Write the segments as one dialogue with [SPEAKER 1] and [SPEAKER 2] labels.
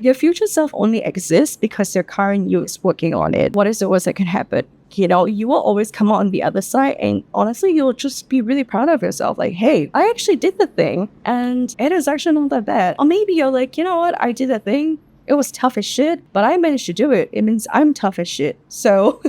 [SPEAKER 1] your future self only exists because your current you is working on it. What is the worst that can happen? You know, you will always come out on the other side, and honestly, you'll just be really proud of yourself. Like, hey, I actually did the thing, and it is actually not that bad. Or maybe you're like, you know what, I did that thing. It was tough as shit, but I managed to do it. It means I'm tough as shit. So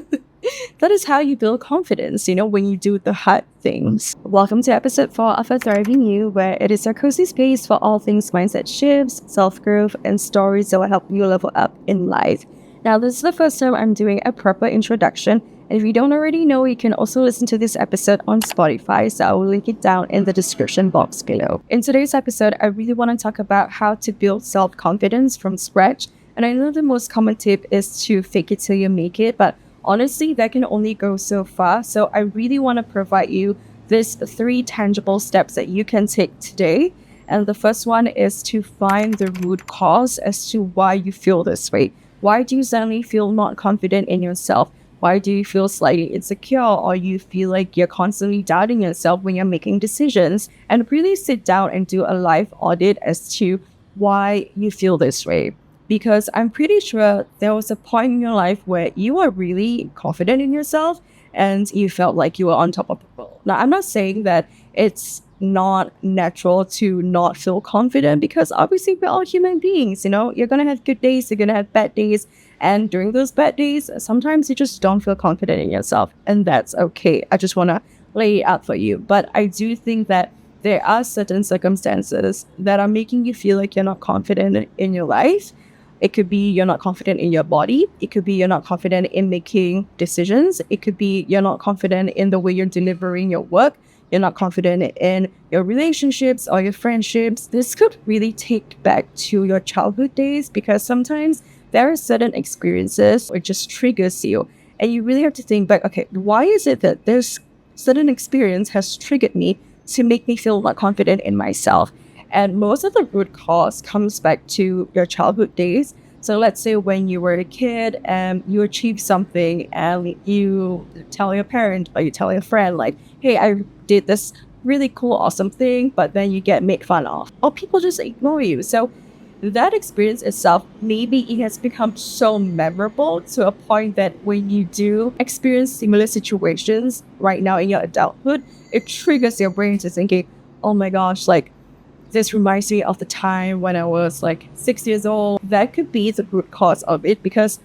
[SPEAKER 1] that is how you build confidence, you know, when you do the hard things. Welcome to episode 4 of A Thriving You, where it is a cozy space for all things mindset shifts, self-growth, and stories that will help you level up in life. Now, this is the first time I'm doing a proper introduction. And if you don't already know, you can also listen to this episode on Spotify, so I will link it down in the description box below. In today's episode, I really want to talk about how to build self-confidence from scratch. And I know the most common tip is to fake it till you make it, but honestly, that can only go so far. So I really want to provide you these 3 tangible steps that you can take today. And the first one is to find the root cause as to why you feel this way. Why do you suddenly feel not confident in yourself? Why do you feel slightly insecure, or you feel like you're constantly doubting yourself when you're making decisions? And really sit down and do a life audit as to why you feel this way. Because I'm pretty sure there was a point in your life where you were really confident in yourself and you felt like you were on top of the world. Now, I'm not saying that it's not natural to not feel confident, because obviously we're all human beings, you know, you're going to have good days, you're going to have bad days. And during those bad days, sometimes you just don't feel confident in yourself, and that's okay. I just want to lay it out for you. But I do think that there are certain circumstances that are making you feel like you're not confident in your life. It could be you're not confident in your body. It could be you're not confident in making decisions. It could be you're not confident in the way you're delivering your work. You're not confident in your relationships or your friendships. This could really take back to your childhood days, because sometimes there are certain experiences which just triggers you. And you really have to think back, okay, why is it that this certain experience has triggered me to make me feel not confident in myself? And most of the root cause comes back to your childhood days. So let's say when you were a kid and you achieved something and you tell your parent or you tell your friend, like, hey, I did this really cool, awesome thing, but then you get made fun of, or people just ignore you. So that experience itself, maybe it has become so memorable to a point that when you do experience similar situations right now in your adulthood, it triggers your brain to thinking, oh my gosh, like, this reminds me of the time when I was like 6 years old. That could be the root cause of it, because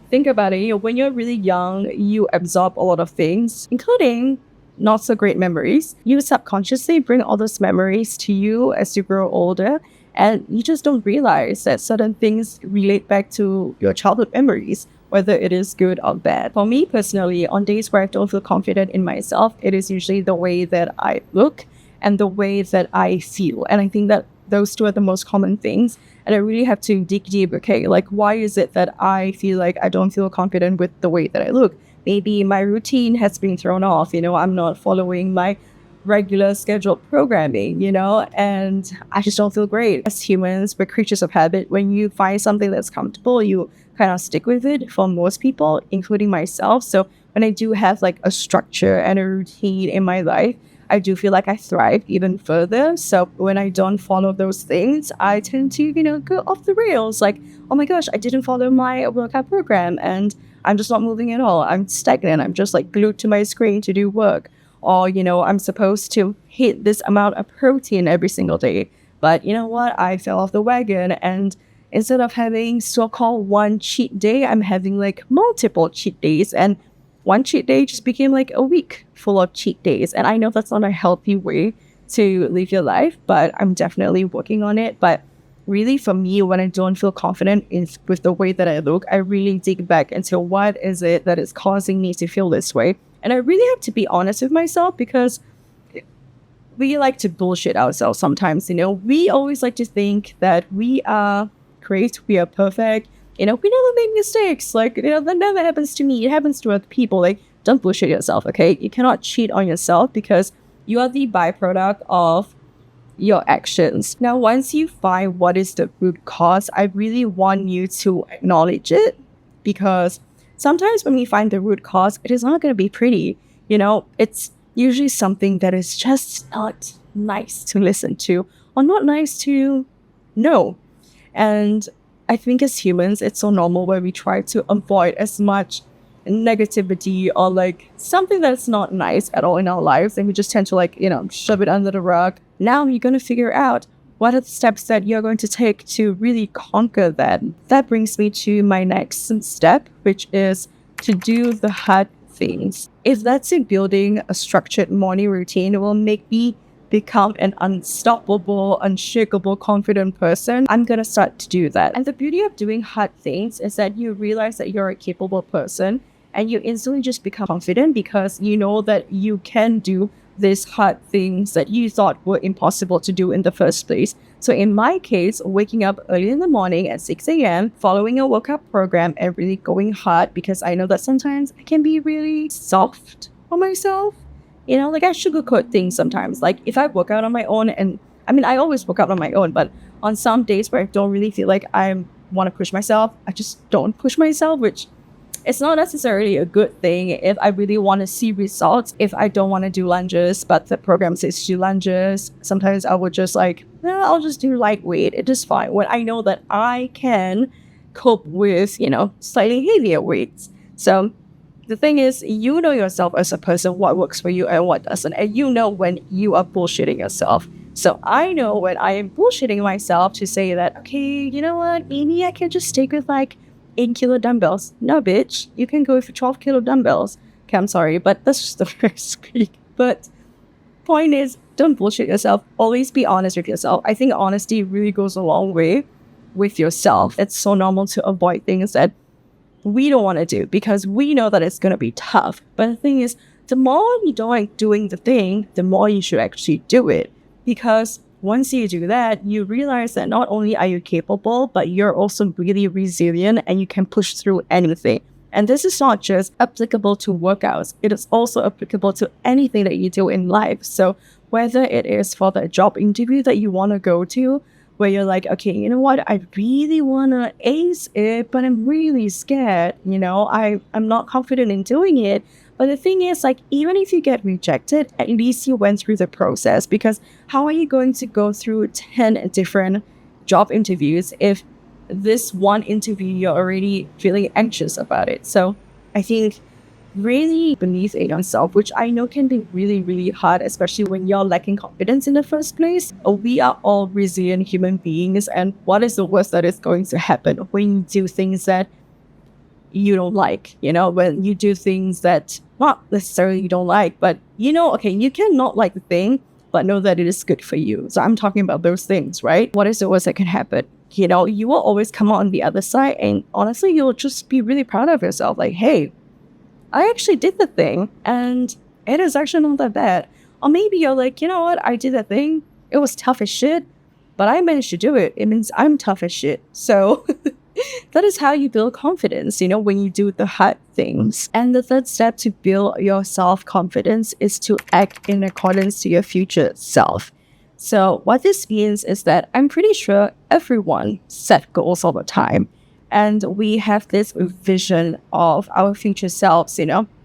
[SPEAKER 1] think about it, you know, when you're really young, you absorb a lot of things, including not so great memories. You subconsciously bring all those memories to you as you grow older, and you just don't realize that certain things relate back to your childhood memories, whether it is good or bad. For me personally, on days where I don't feel confident in myself, it is usually the way that I look and the way that I feel. And I think that those two are the most common things. And I really have to dig deep, okay, like, why is it that I feel like I don't feel confident with the way that I look? Maybe my routine has been thrown off, you know, I'm not following my regular scheduled programming, you know, and I just don't feel great. As humans, we're creatures of habit. When you find something that's comfortable, you kind of stick with it, for most people, including myself. So when I do have like a structure and a routine in my life, I do feel like I thrive even further. So when I don't follow those things, I tend to, you know, go off the rails. Like, oh my gosh, I didn't follow my workout program and I'm just not moving at all. I'm stagnant. I'm just like glued to my screen to do work. Or, you know, I'm supposed to hit this amount of protein every single day. But you know what? I fell off the wagon, and instead of having so-called one cheat day, I'm having like multiple cheat days. And one cheat day just became like a week full of cheat days. And I know that's not a healthy way to live your life, but I'm definitely working on it. But really, for me, when I don't feel confident with the way that I look, I really dig back into what is it that is causing me to feel this way. And I really have to be honest with myself, because we like to bullshit ourselves sometimes. You know, we always like to think that we are great, we are perfect. You know, we never make mistakes. Like, you know, that never happens to me. It happens to other people. Like, don't bullshit yourself, okay? You cannot cheat on yourself, because you are the byproduct of your actions. Now, once you find what is the root cause, I really want you to acknowledge it, because sometimes when we find the root cause, it is not going to be pretty. You know, it's usually something that is just not nice to listen to, or not nice to know. And I think as humans, it's so normal where we try to avoid as much negativity or like something that's not nice at all in our lives. And we just tend to shove it under the rug. Now you're going to figure out what are the steps that you're going to take to really conquer that. That brings me to my next step, which is to do the hard things. If that's in building a structured morning routine, it will make me become an unstoppable, unshakable, confident person. I'm going to start to do that. And the beauty of doing hard things is that you realize that you're a capable person and you instantly just become confident because you know that you can do these hard things that you thought were impossible to do in the first place. So in my case, waking up early in the morning at 6 a.m., following a workout program and really going hard because I know that sometimes I can be really soft on myself. I sugarcoat things sometimes. Like if I work out on my own, and I always work out on my own, but on some days where I don't really feel like I want to push myself, I just don't push myself, which it's not necessarily a good thing if I really want to see results. If I don't want to do lunges, but the program says do lunges, sometimes I would just I'll just do lightweight. It is fine when I know that I can cope with, slightly heavier weights. So the thing is, you know yourself as a person, what works for you and what doesn't. And you know when you are bullshitting yourself. So I know when I am bullshitting myself to say that, okay, you know what, maybe I can just stick with 8-kilo dumbbells. No, bitch, you can go for 12-kilo dumbbells. Okay, I'm sorry, but that's just the first week. But point is, don't bullshit yourself. Always be honest with yourself. I think honesty really goes a long way with yourself. It's so normal to avoid things that we don't want to do because we know that it's going to be tough. But the thing is, the more you don't like doing the thing, the more you should actually do it. Because once you do that, you realize that not only are you capable, but you're also really resilient and you can push through anything. And this is not just applicable to workouts. It is also applicable to anything that you do in life. So whether it is for the job interview that you want to go to, where you're like, okay, you know what? I really want to ace it, but I'm really scared. I'm not confident in doing it. But the thing is, even if you get rejected, at least you went through the process, because how are you going to go through 10 different job interviews if this one interview you're already feeling anxious about it? So I think really believe in yourself, which I know can be really, really hard, especially when you're lacking confidence in the first place. We are all resilient human beings, and what is the worst that is going to happen when you do things that you don't like, when you do things that not necessarily you don't like, but okay, you cannot like the thing, but know that it is good for you. So I'm talking about those things, right? What is the worst that can happen? You will always come out on the other side, and honestly, you'll just be really proud of yourself. Like, hey, I actually did the thing, and it is actually not that bad. Or maybe you're like, you know what? I did that thing. It was tough as shit, but I managed to do it. It means I'm tough as shit. So that is how you build confidence, when you do the hard things. And the third step to build your self-confidence is to act in accordance to your future self. So what this means is that I'm pretty sure everyone set goals all the time. And we have this vision of our future selves,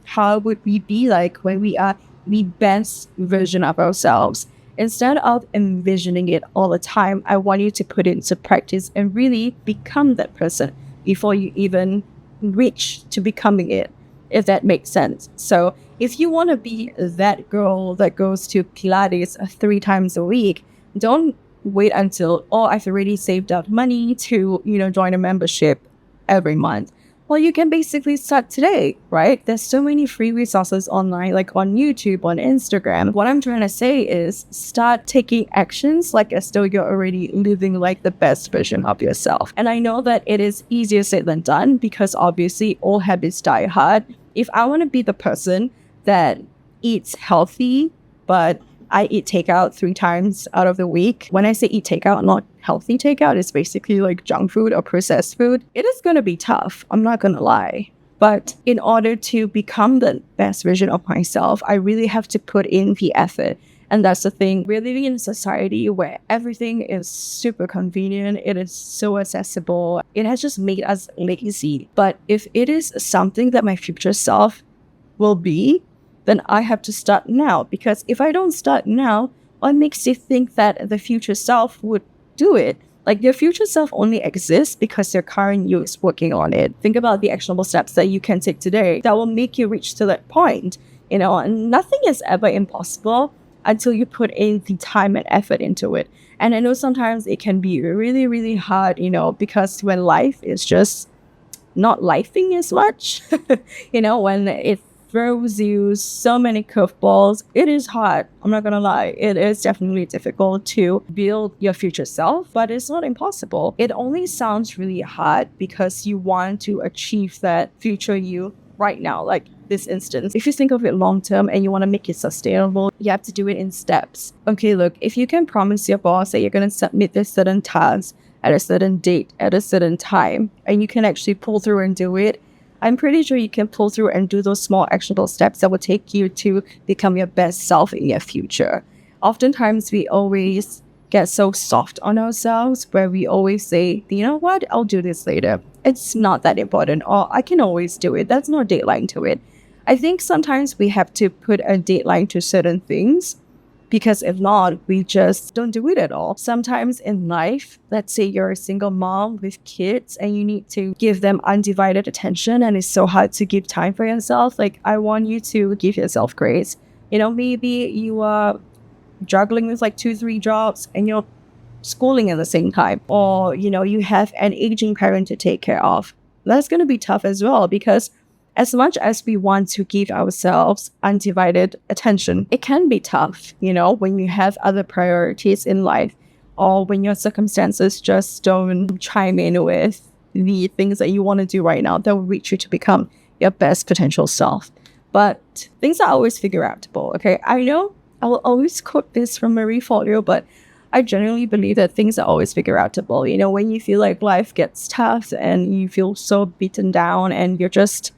[SPEAKER 1] how would we be like when we are the best version of ourselves? Instead of envisioning it all the time, I want you to put it into practice and really become that person before you even reach to becoming it, if that makes sense. So if you want to be that girl that goes to Pilates 3 times a week, don't wait until, I've already saved up money to, join a membership every month. Well, you can basically start today, right? There's so many free resources online, like on YouTube, on Instagram. What I'm trying to say is start taking actions like as though you're already living like the best version of yourself. And I know that it is easier said than done because obviously all habits die hard. If I want to be the person that eats healthy, but I eat takeout 3 times out of the week. When I say eat takeout, not healthy takeout, it's basically like junk food or processed food. It is going to be tough. I'm not going to lie. But in order to become the best version of myself, I really have to put in the effort. And that's the thing. We're living in a society where everything is super convenient. It is so accessible. It has just made us lazy. But if it is something that my future self will be, then I have to start now. Because if I don't start now, what makes you think that the future self would do it? Like your future self only exists because your current you is working on it. Think about the actionable steps that you can take today that will make you reach to that point. And nothing is ever impossible until you put in the time and effort into it. And I know sometimes it can be really, really hard, because when life is just not lifing as much, when it throws you so many curveballs, it is hard. I'm not gonna lie. It is definitely difficult to build your future self, but it's not impossible. It only sounds really hard because you want to achieve that future you right now, like this instance. If you think of it long term and you want to make it sustainable, you have to do it in steps. Okay, look, if you can promise your boss that you're going to submit this certain task at a certain date, at a certain time, and you can actually pull through and do it, I'm pretty sure you can pull through and do those small actionable steps that will take you to become your best self in your future. Oftentimes, we always get so soft on ourselves where we always say, you know what, I'll do this later. It's not that important, or I can always do it. That's no deadline to it. I think sometimes we have to put a deadline to certain things, because if not, we just don't do it at all. Sometimes in life, let's say you're a single mom with kids and you need to give them undivided attention and it's so hard to give time for yourself. Like, I want you to give yourself grace. Maybe you are juggling with like 2-3 jobs and you're schooling at the same time, or you have an aging parent to take care of. That's going to be tough as well, because as much as we want to give ourselves undivided attention, it can be tough, when you have other priorities in life, or when your circumstances just don't chime in with the things that you want to do right now that will reach you to become your best potential self. But things are always figureoutable, okay? I know I will always quote this from Marie Forleo, but I genuinely believe that things are always figureoutable. When you feel like life gets tough and you feel so beaten down and you're just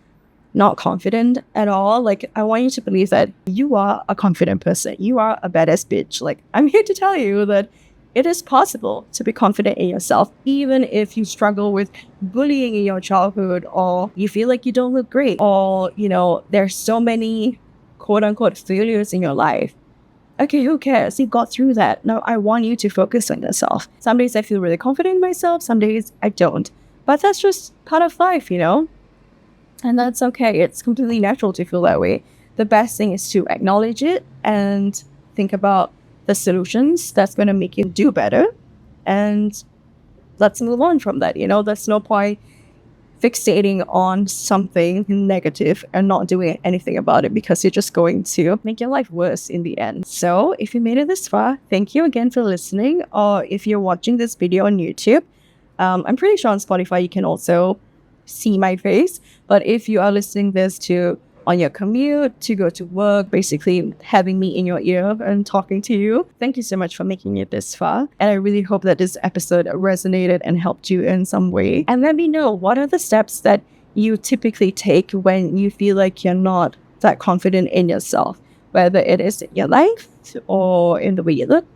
[SPEAKER 1] not confident at all, like, I want you to believe that you are a confident person. You are a badass bitch. Like, I'm here to tell you that it is possible to be confident in yourself, even if you struggle with bullying in your childhood, or you feel like you don't look great, or, there's so many quote unquote failures in your life. Okay, who cares? You got through that. Now I want you to focus on yourself. Some days I feel really confident in myself, some days I don't. But that's just part of life, And that's okay. It's completely natural to feel that way. The best thing is to acknowledge it and think about the solutions that's going to make you do better. And let's move on from that. There's no point fixating on something negative and not doing anything about it, because you're just going to make your life worse in the end. So if you made it this far, thank you again for listening. Or if you're watching this video on YouTube, I'm pretty sure on Spotify you can also see my face. But if you are listening this on your commute to go to work, basically having me in your ear and talking to you, thank you so much for making it this far. And I really hope that this episode resonated and helped you in some way. And let me know, what are the steps that you typically take when you feel like you're not that confident in yourself, whether it is in your life or in the way you look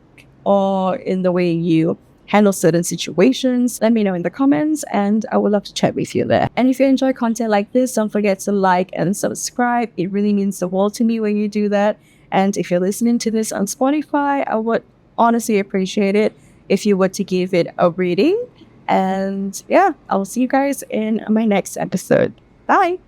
[SPEAKER 1] or in the way you handle certain situations. Let me know in the comments and I would love to chat with you there. And if you enjoy content like this, don't forget to like and subscribe. It really means the world to me when you do that. And if you're listening to this on Spotify, I would honestly appreciate it if you were to give it a rating. And yeah, I will see you guys in my next episode. Bye.